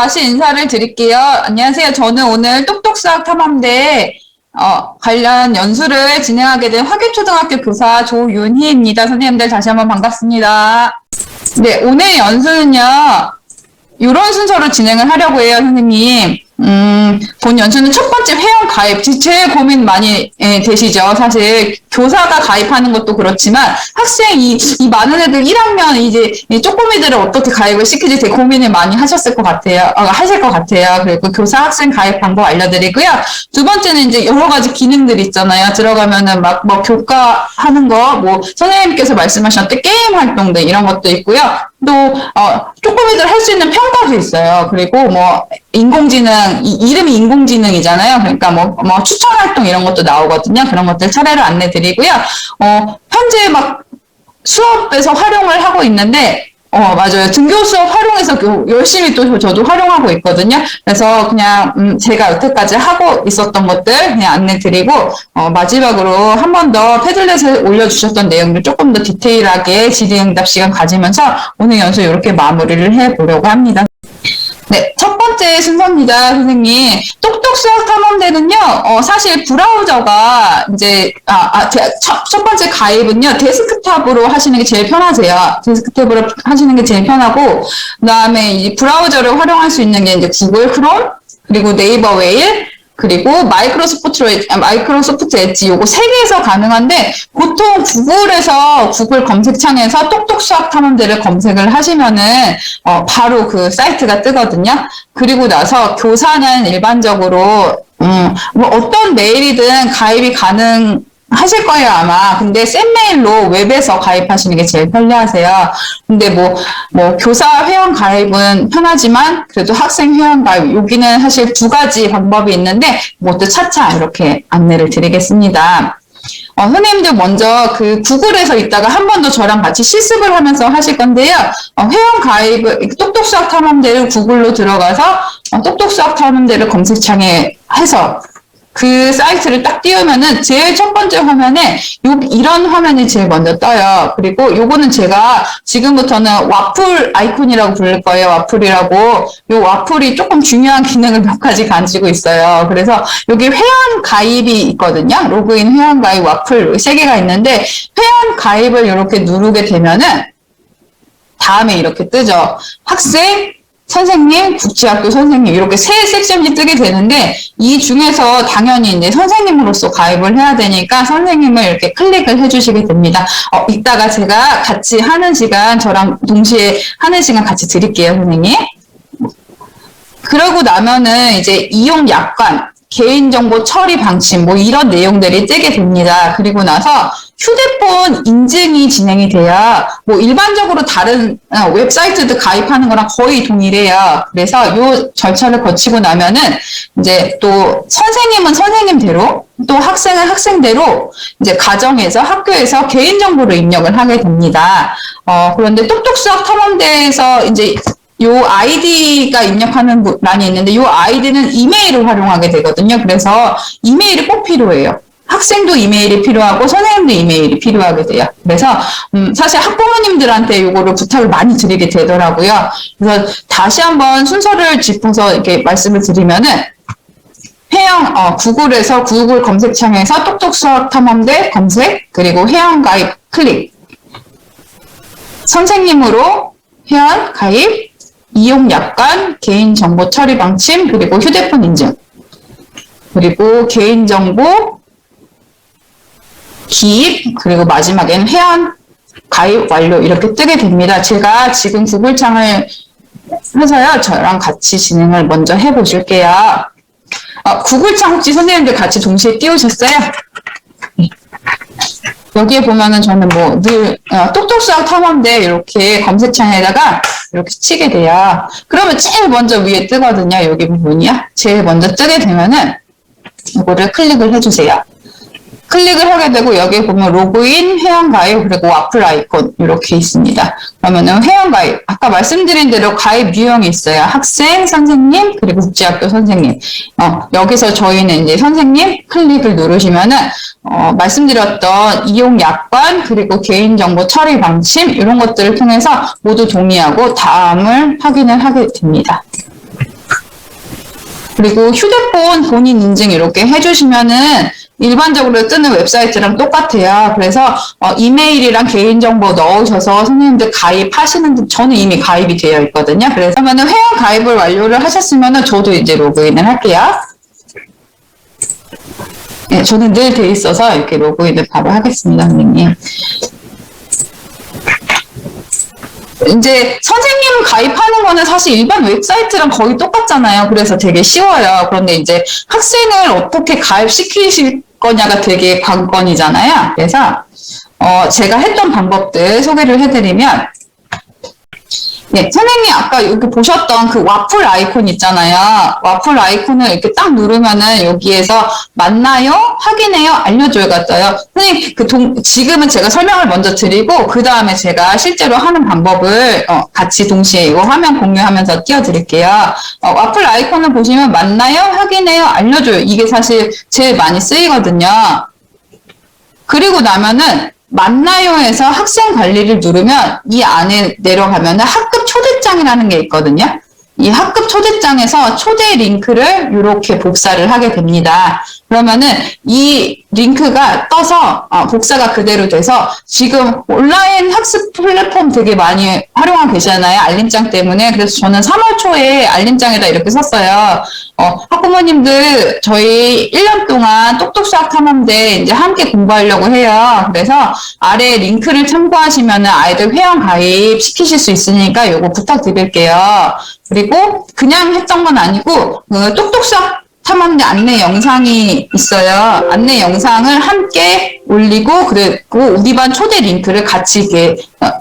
다시 인사를 드릴게요. 안녕하세요. 저는 오늘 똑똑수학 탐험대 관련 연수를 진행하게 된 화교초등학교 교사 조윤희입니다. 선생님들 다시 한번 반갑습니다. 네, 오늘 연수는요. 이런 순서로 진행을 하려고 해요, 선생님. 본 연수는 첫 번째 회원 가입, 제일 고민 많이 되시죠. 사실 교사가 가입하는 것도 그렇지만 학생이 이 많은 애들 1학년 이제 쪼꼬미들을 어떻게 가입을 시키지 되게 고민을 많이 하셨을 것 같아요. 하실 것 같아요. 그리고 교사 학생 가입 방법 알려드리고요. 두 번째는 이제 여러 가지 기능들 있잖아요. 들어가면은 막 뭐 교과하는 거, 뭐 선생님께서 말씀하셨던 게임 활동들 이런 것도 있고요. 또 쪼꼬미들 할 수 있는 평가도 있어요. 그리고 뭐 인공지능, 이름이 인공지능이잖아요. 그러니까 뭐 추천 활동 이런 것도 나오거든요. 그런 것들 차례로 안내드리고요. 현재 막 수업에서 활용을 하고 있는데, 맞아요. 등교 수업 활용해서 열심히 또 저도 활용하고 있거든요. 그래서 그냥, 제가 여태까지 하고 있었던 것들 그냥 안내드리고, 마지막으로 한 번 더 패들렛에 올려주셨던 내용들 조금 더 디테일하게 질의응답 시간 가지면서 오늘 연수 이렇게 마무리를 해보려고 합니다. 네, 첫 번째 순서입니다, 선생님. 똑똑수학 탐험대는요, 사실 브라우저가 이제, 첫 번째 가입은요, 데스크탑으로 하시는 게 제일 편하세요. 데스크탑으로 하시는 게 제일 편하고, 그 다음에 이 브라우저를 활용할 수 있는 게 이제 구글 크롬, 그리고 네이버 웨일, 그리고 마이크로소프트 엣지 요거 3개에서 가능한데 보통 구글 검색창에서 똑똑수학 탐험대를 검색을 하시면은 바로 그 사이트가 뜨거든요. 그리고 나서 교사는 일반적으로 뭐 어떤 메일이든 가입이 하실 거예요, 아마. 근데 쌤메일로 웹에서 가입하시는 게 제일 편리하세요. 근데 뭐, 교사 회원 가입은 편하지만, 그래도 학생 회원 가입, 여기는 사실 두 가지 방법이 있는데, 그것도 차차 이렇게 안내를 드리겠습니다. 선생님들 먼저 그 구글에서 있다가 한 번 더 저랑 같이 실습을 하면서 하실 건데요. 회원 가입을, 똑똑수학 탐험대를 구글로 들어가서, 똑똑수학 탐험대를 검색창에 해서, 그 사이트를 딱 띄우면은 제일 첫 번째 화면에 이런 화면이 제일 먼저 떠요. 그리고 요거는 제가 지금부터는 와플 아이콘이라고 부를 거예요. 와플이라고. 요 와플이 조금 중요한 기능을 몇 가지 가지고 있어요. 그래서 여기 회원 가입이 있거든요. 로그인 회원 가입 와플 3개가 있는데 회원 가입을 이렇게 누르게 되면은 다음에 이렇게 뜨죠. 학생, 선생님, 국제학교 선생님 이렇게 세 섹션이 뜨게 되는데 이 중에서 당연히 이제 선생님으로서 가입을 해야 되니까 선생님을 이렇게 클릭을 해주시게 됩니다. 이따가 제가 같이 하는 시간 저랑 동시에 하는 시간 같이 드릴게요, 선생님. 그러고 나면은 이제 이용 약관, 개인정보 처리 방침 뭐 이런 내용들이 뜨게 됩니다. 그리고 나서 휴대폰 인증이 진행이 돼요. 뭐 일반적으로 다른 웹사이트도 가입하는 거랑 거의 동일해요. 그래서 요 절차를 거치고 나면은 이제 또 선생님은 선생님대로 또 학생은 학생대로 이제 가정에서 학교에서 개인정보를 입력을 하게 됩니다. 그런데 똑똑수학 탐험대에서 이제 요 아이디가 입력하는欄이 있는데 요 아이디는 이메일을 활용하게 되거든요. 그래서 이메일이 꼭 필요해요. 학생도 이메일이 필요하고 선생님도 이메일이 필요하게 돼요. 그래서 사실 학부모님들한테 요거를 부탁을 많이 드리게 되더라고요. 그래서 다시 한번 순서를 짚어서 이렇게 말씀을 드리면은 구글에서 구글 검색창에서 똑똑수학 탐험대 검색, 그리고 회원 가입 클릭, 선생님으로 회원 가입, 이용 약관, 개인정보 처리 방침, 그리고 휴대폰 인증, 그리고 개인정보 기입, 그리고 마지막에는 회원 가입 완료 이렇게 뜨게 됩니다. 제가 지금 구글창을 해서요. 저랑 같이 진행을 먼저 해보실게요. 구글창 혹시 선생님들 같이 동시에 띄우셨어요? 여기에 보면은 저는 뭐 늘 똑똑수학 탐험대 이렇게 검색창에다가 이렇게 치게 돼요. 그러면 제일 먼저 위에 뜨거든요. 여기 부분이요. 제일 먼저 뜨게 되면은 이거를 클릭을 해주세요. 클릭을 하게 되고 여기 보면 로그인, 회원가입, 그리고 와플 아이콘 이렇게 있습니다. 그러면은 회원가입, 아까 말씀드린 대로 가입 유형이 있어요. 학생, 선생님, 그리고 국제학교 선생님. 여기서 저희는 이제 선생님 클릭을 누르시면은 말씀드렸던 이용 약관, 그리고 개인정보 처리 방침 이런 것들을 통해서 모두 동의하고 다음을 확인을 하게 됩니다. 그리고 휴대폰 본인 인증 이렇게 해주시면은 일반적으로 뜨는 웹사이트랑 똑같아요. 그래서 이메일이랑 개인정보 넣으셔서 선생님들 가입하시는, 저는 이미 가입이 되어 있거든요. 그래서 그러면은 회원 가입을 완료를 하셨으면은 저도 이제 로그인을 할게요. 네, 저는 늘 돼 있어서 이렇게 로그인을 바로 하겠습니다, 선생님. 이제 선생님 가입하는 거는 사실 일반 웹사이트랑 거의 똑같잖아요. 그래서 되게 쉬워요. 그런데 이제 학생을 어떻게 가입시키실 거냐가 되게 관건이잖아요. 그래서 제가 했던 방법들 소개를 해드리면, 네, 선생님이 아까 여기 보셨던 그 와플 아이콘 있잖아요. 와플 아이콘을 이렇게 딱 누르면은 여기에서 만나요? 확인해요? 알려줘요가 떠요. 선생님, 지금은 제가 설명을 먼저 드리고, 그 다음에 제가 실제로 하는 방법을 같이 동시에 이거 화면 공유하면서 띄워드릴게요. 와플 아이콘을 보시면 만나요? 확인해요? 알려줘요. 이게 사실 제일 많이 쓰이거든요. 그리고 나면은 만나요에서 학생 관리를 누르면 이 안에 내려가면은 학급 초대장이라는 게 있거든요. 이 학급 초대장에서 초대 링크를 이렇게 복사를 하게 됩니다. 그러면은 이 링크가 떠서 복사가 그대로 돼서 지금 온라인 학습 플랫폼 되게 많이 활용하고 계시잖아요. 알림장 때문에. 그래서 저는 3월 초에 알림장에다 이렇게 썼어요. 학부모님들 저희 1년 동안 똑똑수학 탐험대 이제 함께 공부하려고 해요. 그래서 아래 링크를 참고하시면 아이들 회원 가입 시키실 수 있으니까 요거 부탁드릴게요. 그리고 그냥 했던 건 아니고 똑똑수학 탐험대 안내 영상이 있어요. 안내 영상을 함께 올리고 그리고 우리 반 초대 링크를 같이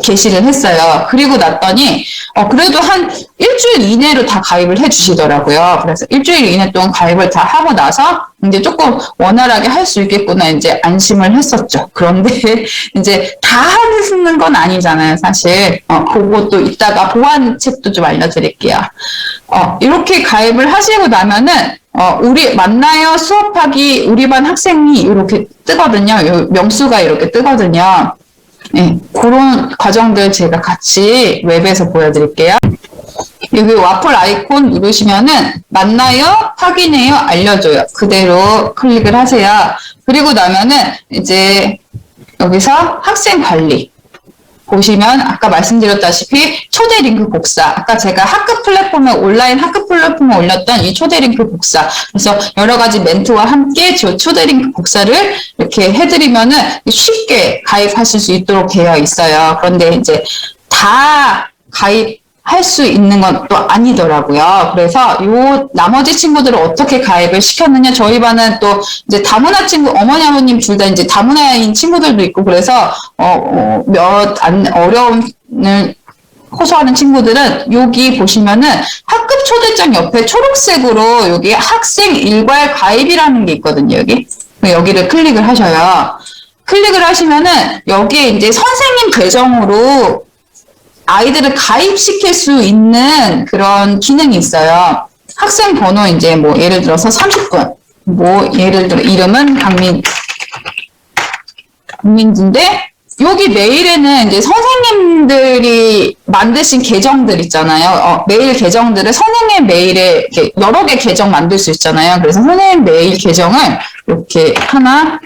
게시를 했어요. 그리고 났더니 그래도 한 일주일 이내로 다 가입을 해주시더라고요. 그래서 일주일 이내 동안 가입을 다 하고 나서 이제 조금 원활하게 할 수 있겠구나 이제 안심을 했었죠. 그런데 이제 다 하는 건 아니잖아요, 사실. 그것도 이따가 보완책도 좀 알려드릴게요. 이렇게 가입을 하시고 나면은 우리 만나요 수업하기 우리 반 학생이 이렇게 뜨거든요. 명수가 이렇게 뜨거든요. 네, 그런 과정들 제가 같이 웹에서 보여드릴게요. 여기 와플 아이콘 누르시면은 만나요, 확인해요, 알려줘요. 그대로 클릭을 하세요. 그리고 나면은 이제 여기서 학생 관리 보시면 아까 말씀드렸다시피 초대 링크 복사. 아까 제가 학급 플랫폼에 온라인 학급 플랫폼에 올렸던 이 초대 링크 복사. 그래서 여러 가지 멘트와 함께 저 초대 링크 복사를 이렇게 해드리면은 쉽게 가입하실 수 있도록 되어 있어요. 그런데 이제 다 가입할 수 있는 건 또 아니더라고요. 그래서 요 나머지 친구들을 어떻게 가입을 시켰느냐. 저희 반은 또 이제 다문화 친구, 어머니 아버님 둘 다 이제 다문화인 친구들도 있고 그래서 어려움을 호소하는 친구들은 여기 보시면은 학급 초대장 옆에 초록색으로 여기 학생 일괄 가입이라는 게 있거든요. 여기를 클릭을 하셔요. 클릭을 하시면은 여기에 이제 선생님 계정으로 아이들을 가입시킬 수 있는 그런 기능이 있어요. 학생 번호 이제 뭐 예를 들어서 30분, 뭐 예를 들어 이름은 강민지인데 여기 메일에는 이제 선생님들이 만드신 계정들 있잖아요. 메일 계정들을 선생님 메일에 이렇게 여러 개 계정 만들 수 있잖아요. 그래서 선생님 메일 계정을 이렇게 하나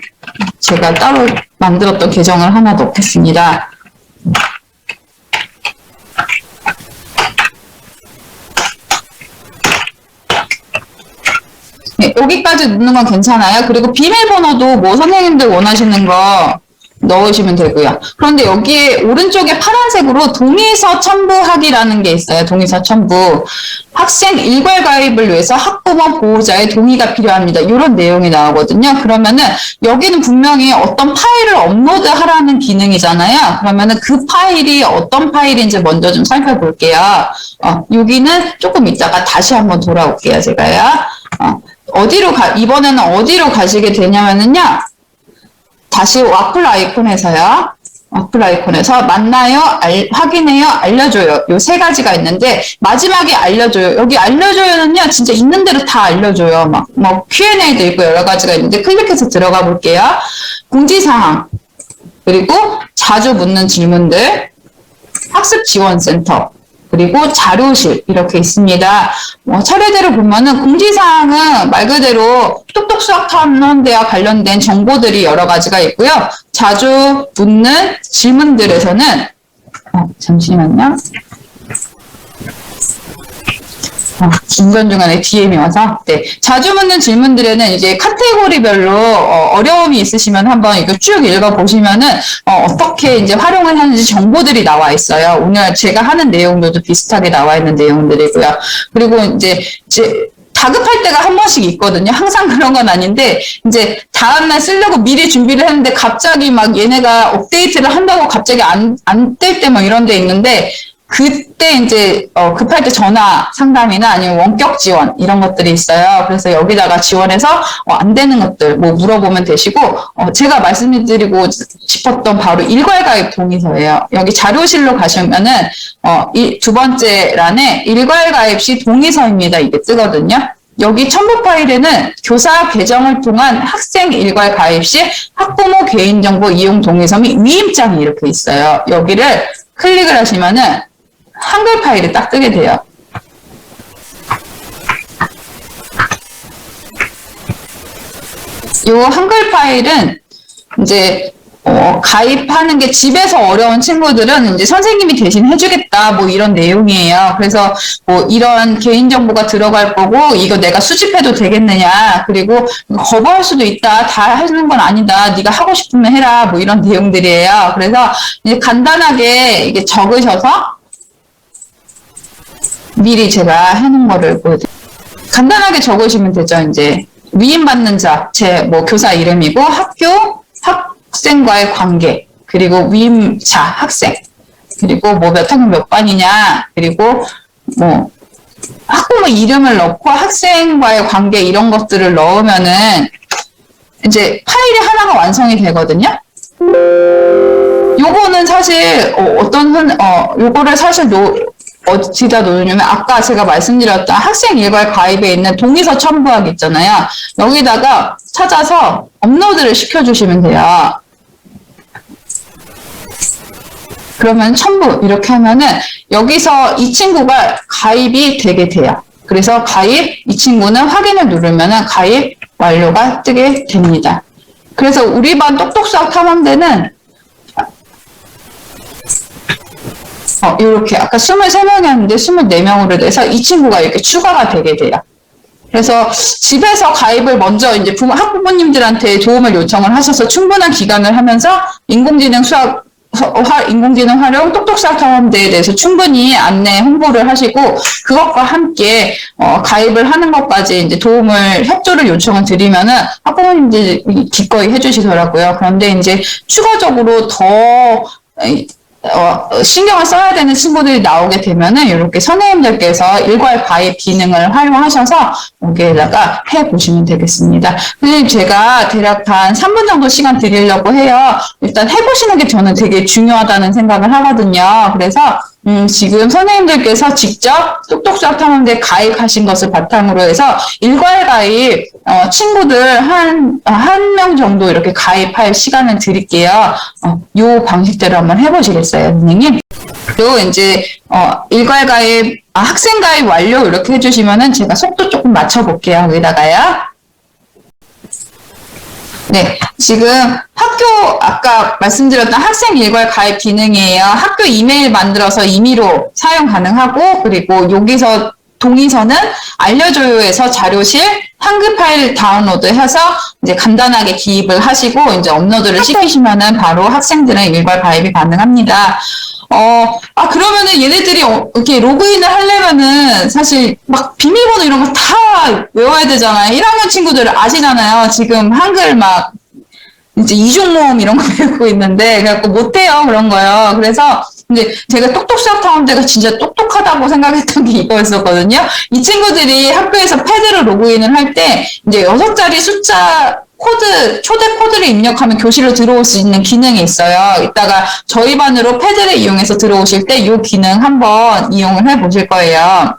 제가 따로 만들었던 계정을 하나 넣겠습니다. 네, 여기까지 넣는 건 괜찮아요. 그리고 비밀번호도 뭐 선생님들 원하시는 거 넣으시면 되고요. 그런데 여기에 오른쪽에 파란색으로 동의서 첨부하기라는 게 있어요. 동의서 첨부. 학생 일괄 가입을 위해서 학부모 보호자의 동의가 필요합니다. 이런 내용이 나오거든요. 그러면은 여기는 분명히 어떤 파일을 업로드하라는 기능이잖아요. 그러면은 그 파일이 어떤 파일인지 먼저 좀 살펴볼게요. 여기는 조금 이따가 다시 한번 돌아올게요. 제가요. 이번에는 어디로 가시게 되냐면은요. 다시 와플 아이콘에서요. 와플 아이콘에서 만나요, 확인해요, 알려줘요. 요 세 가지가 있는데 마지막에 알려줘요. 여기 알려줘요는요. 진짜 있는 대로 다 알려줘요. 뭐 Q&A도 있고 여러 가지가 있는데 클릭해서 들어가 볼게요. 공지사항 그리고 자주 묻는 질문들 학습지원센터 그리고 자료실 이렇게 있습니다. 차례대로 보면은 공지사항은 말 그대로 똑똑수학 탐험대와 관련된 정보들이 여러 가지가 있고요. 자주 묻는 질문들에서는 잠시만요. 중간중간에 DM이 와서, 네. 자주 묻는 질문들에는 이제 카테고리별로, 어려움이 있으시면 한번 이거 쭉 읽어보시면은, 어떻게 이제 활용을 하는지 정보들이 나와 있어요. 오늘 제가 하는 내용들도 비슷하게 나와 있는 내용들이고요. 그리고 이제, 다급할 때가 한 번씩 있거든요. 항상 그런 건 아닌데, 이제 다음날 쓰려고 미리 준비를 했는데 갑자기 막 얘네가 업데이트를 한다고 갑자기 안 뜰 때 뭐 이런 데 있는데, 그때 이제 급할 때 전화 상담이나 아니면 원격 지원 이런 것들이 있어요. 그래서 여기다가 지원해서 안 되는 것들 뭐 물어보면 되시고, 제가 말씀드리고 싶었던 바로 일괄가입 동의서예요. 여기 자료실로 가시면은 이 두 번째 란에 일괄가입 시 동의서입니다. 이게 뜨거든요. 여기 첨부 파일에는 교사 계정을 통한 학생 일괄 가입 시 학부모 개인정보 이용 동의서 및 위임장이 이렇게 있어요. 여기를 클릭을 하시면은 한글 파일이 딱 뜨게 돼요. 이 한글 파일은 이제 가입하는 게 집에서 어려운 친구들은 이제 선생님이 대신 해주겠다 뭐 이런 내용이에요. 그래서 뭐 이런 개인정보가 들어갈 거고 이거 내가 수집해도 되겠느냐, 그리고 거부할 수도 있다, 다 하는 건 아니다, 네가 하고 싶으면 해라 뭐 이런 내용들이에요. 그래서 이제 간단하게 이게 적으셔서 미리 제가 해놓은 거를 보여드릴게요. 간단하게 적으시면 되죠. 이제 위임받는 자, 제 뭐 교사 이름이고 학교, 학생과의 관계, 그리고 위임자, 학생, 그리고 뭐 몇 학년 몇 반이냐, 그리고 뭐 학부모 이름을 넣고 학생과의 관계 이런 것들을 넣으면은 이제 파일이 하나가 완성이 되거든요. 요거는 사실 요거를 사실 어디다 놓으냐면 아까 제가 말씀드렸던 학생 일괄 가입에 있는 동의서 첨부하기 있잖아요. 여기다가 찾아서 업로드를 시켜주시면 돼요. 그러면 첨부 이렇게 하면은 여기서 이 친구가 가입이 되게 돼요. 그래서 이 친구는 확인을 누르면은 가입 완료가 뜨게 됩니다. 그래서 우리 반 똑똑수학 탐험대는 이렇게 아까 23명이었는데 24명으로 돼서 이 친구가 이렇게 추가가 되게 돼요. 그래서 집에서 가입을 먼저 이제 학부모님들한테 도움을 요청을 하셔서 충분한 기간을 하면서 인공지능 활용 똑똑수학 탐험대에 대해서 충분히 안내 홍보를 하시고 그것과 함께 가입을 하는 것까지 이제 협조를 요청을 드리면은 학부모님들이 기꺼이 해주시더라고요. 그런데 이제 추가적으로 더 신경을 써야 되는 친구들이 나오게 되면은 이렇게 선생님들께서 일괄 가입 기능을 활용하셔서 여기에다가 해보시면 되겠습니다. 선생님 제가 대략 한 3분 정도 시간 드리려고 해요. 일단 해보시는 게 저는 되게 중요하다는 생각을 하거든요. 그래서 지금 선생님들께서 직접 똑똑수학 탐험대 가입하신 것을 바탕으로 해서 일괄 가입 친구들 한 명 정도 이렇게 가입할 시간을 드릴게요. 요 방식대로 한번 해보시겠어요, 선생님? 그리고 이제 일괄 가입, 학생 가입 완료 이렇게 해주시면은 제가 속도 조금 맞춰볼게요. 여기다가요. 네, 지금 학교 아까 말씀드렸던 학생 일괄 가입 기능이에요. 학교 이메일 만들어서 임의로 사용 가능하고, 그리고 여기서 동의서는 알려줘요에서 자료실 한글 파일 다운로드해서 이제 간단하게 기입을 하시고 이제 업로드를 시키시면은 바로 학생들은 일괄 가입이 가능합니다. 그러면은 얘네들이 이렇게 로그인을 하려면은 사실 막 비밀번호 이런 거 다 외워야 되잖아요. 1학년 친구들 아시잖아요. 지금 한글 막 이제 이중모음 이런 거 배우고 있는데 그래갖고 못해요 그런 거요. 그래서 근데 제가 똑똑수학 탐험대가 진짜 똑똑하다고 생각했던 게 이거였었거든요. 이 친구들이 학교에서 패드로 로그인을 할 때 이제 6자리 숫자 초대 코드를 입력하면 교실로 들어올 수 있는 기능이 있어요. 이따가 저희 반으로 패드를 이용해서 들어오실 때 이 기능 한번 이용을 해 보실 거예요.